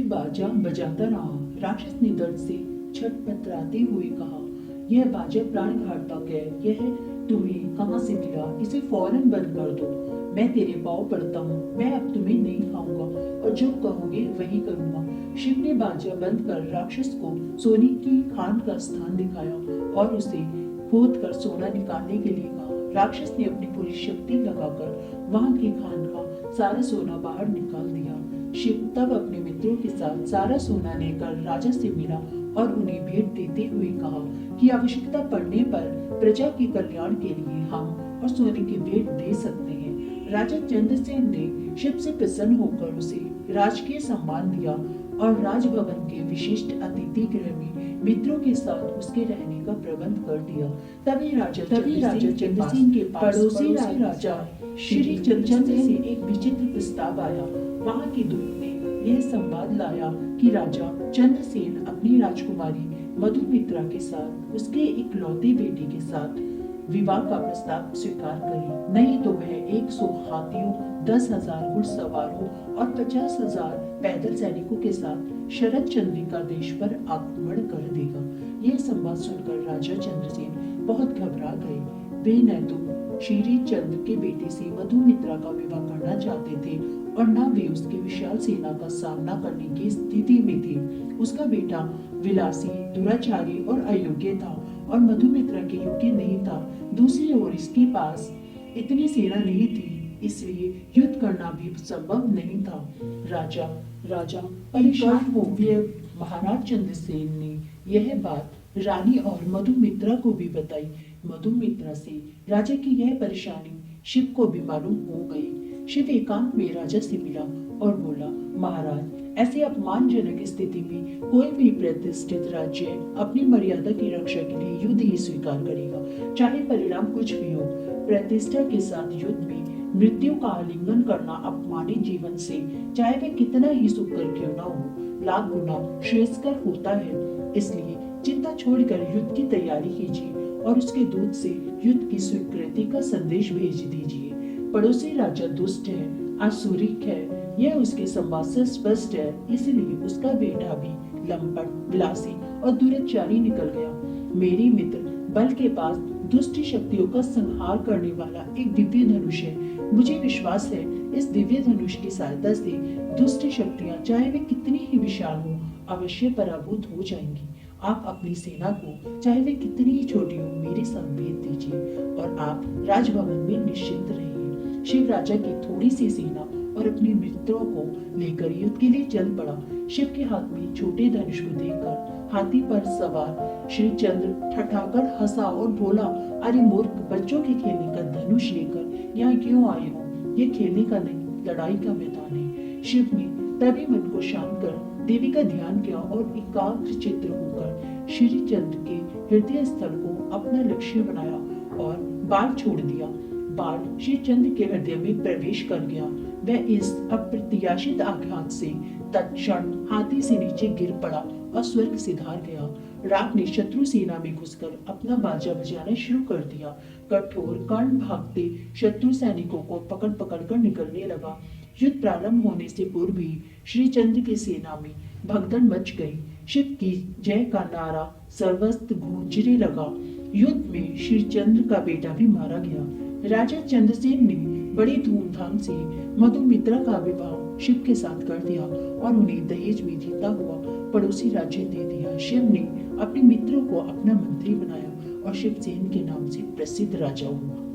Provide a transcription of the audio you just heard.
बाजा बजाता रहा। राक्षस ने दर्द से छटपटाते हुए कहा, यह बाजा प्राण घातक है। यह तुम्हें कहाँ से मिला? इसे फौरन बंद कर दो। मैं तेरे पाँव पड़ता हूँ। मैं अब तुम्हें नहीं खाऊंगा और जो कहोगे वही करूंगा। शिव ने बाजा बंद कर राक्षस को सोने की खान का स्थान दिखाया और उसे खोद कर सोना निकालने के लिए कहा। राक्षस ने अपनी पूरी शक्ति लगाकर वहां की खान का सारा सोना बाहर निकाल दिया। शिव तब अपने मित्रों के साथ सारा सोना लेकर राजा से मिला और उन्हें भेंट देते हुए कहा कि आवश्यकता पड़ने पर प्रजा के कल्याण के लिए हम और सोने की भेंट दे सकते हैं। राजा चंद्रसेन ने शिव से प्रसन्न होकर उसे राजकीय सम्मान दिया और राजभवन के विशिष्ट अतिथि गृह में मित्रों के साथ उसके रहने का प्रबंध कर दिया। तभी राजा चंद्रसेन के पड़ोसी राजा श्री चंद्रसेन से एक विचित्र प्रस्ताव आया। वहां की दूत ने यह संवाद लाया कि राजा चंद्रसेन अपनी राजकुमारी मधुमित्रा के साथ उसके इकलौते बेटे के साथ विवाह का प्रस्ताव स्वीकार करे, नहीं तो वह 100 हाथियों, 10,000 घुड़सवारों और 50,000 पैदल सैनिकों के साथ शरद चंद्रिका देश पर आक्रमण कर देगा। यह संवाद सुनकर राजा चंद्रसेन बहुत घबरा गए। वे न तो श्री चंद्र के बेटे से मधुमित्रा का विवाह करना चाहते थे और न वे उसकी विशाल सेना का सामना करने की स्थिति में थे। उसका बेटा विलासी, दुराचारी और अयोग्य था और मधुमित्रा के योग्य नहीं था। दूसरी ओर इसके पास इतनी सेना नहीं थी, इसलिए युद्ध करना भी संभव नहीं था। राजा परेशान हो गए। महाराज चंद्रसेन ने यह बात रानी और मधुमित्रा को भी बताई। मधुमित्रा से राजा की यह परेशानी शिव को भी मालूम हो गई। शिव एकांत में राजा से मिला और बोला, महाराज, ऐसे अपमानजनक स्थिति में कोई भी प्रतिष्ठित राज्य अपनी मर्यादा की रक्षा के लिए युद्ध ही स्वीकार करेगा, चाहे परिणाम कुछ भी हो। प्रतिष्ठा के साथ युद्ध में मृत्यु का आलिंगन करना अपमानित जीवन से, चाहे वह कितना ही सुखकर क्यों न हो, लाख गुना श्रेयस्कर होता है। इसलिए चिंता छोड़कर युद्ध की तैयारी कीजिए और उसके दूत से युद्ध की स्वीकृति का संदेश भेज दीजिए। पड़ोसी राजा दुष्ट है, आसुरिक है, यह उसके संवाद से स्पष्ट है, इसलिए उसका बेटा भी लंपट, विलासी और दुराचारी निकल गया। मेरे मित्र बल के पास दुष्ट शक्तियों का संहार करने वाला एक दिव्य धनुष है। मुझे विश्वास है इस दिव्य धनुष की सहायता से दुष्ट शक्तियां, चाहे वे कितनी ही विशाल हो, अवश्य पराभूत हो जाएंगी। आप अपनी सेना को, चाहे वे कितनी ही छोटी हो, मेरे साथ भेज दीजिए और आप राजभवन में निश्चिंत रहिए। शिव राजा की थोड़ी सी सेना और अपने मित्रों को लेकर युद्ध के लिए चल पड़ा। शिव के हाथ में छोटे धनुष को देखकर हाथी पर सवार श्री चंद्र ठठाकर हंसा और बोला, अरे मूर्ख, बच्चों के खेलने का धनुष लेकर यहाँ क्यों आए हो? ये खेलने का नहीं, लड़ाई का मैदान है। शिव ने तभी मन को शांत कर देवी का ध्यान किया और एकाग्र चित्त होकर श्री चंद्र के हृदय स्थल को अपना लक्ष्य बनाया और बाण छोड़ दिया। बाण श्री चंद्र के हृदय में प्रवेश कर गया। वह इस अप्रत्याशित आघात से तत्क्षण हाथी से नीचे गिर पड़ा और स्वर्ग सिधार गया। राग ने शत्रु सेना में घुसकर अपना बाजा बजाना शुरू कर दिया। कठोर कर्ण भागते शत्रु सैनिकों को पकड़ पकड़ कर निकलने लगा। युद्ध प्रारंभ होने से पूर्व ही श्री चंद्र की सेना में भगदड़ मच गई। शिव की जय का नारा सर्वत्र गूंजने लगा। युद्ध में श्री चंद्र का बेटा भी मारा गया। राजा चंद्रसेन ने बड़ी धूमधाम से मधुमित्रा का विवाह शिव के साथ कर दिया और उन्हें दहेज में जीता हुआ पड़ोसी राज्य दे दिया। शिव ने अपने मित्रों को अपना मंत्री बनाया और शिवसेन के नाम से प्रसिद्ध राजा हुआ।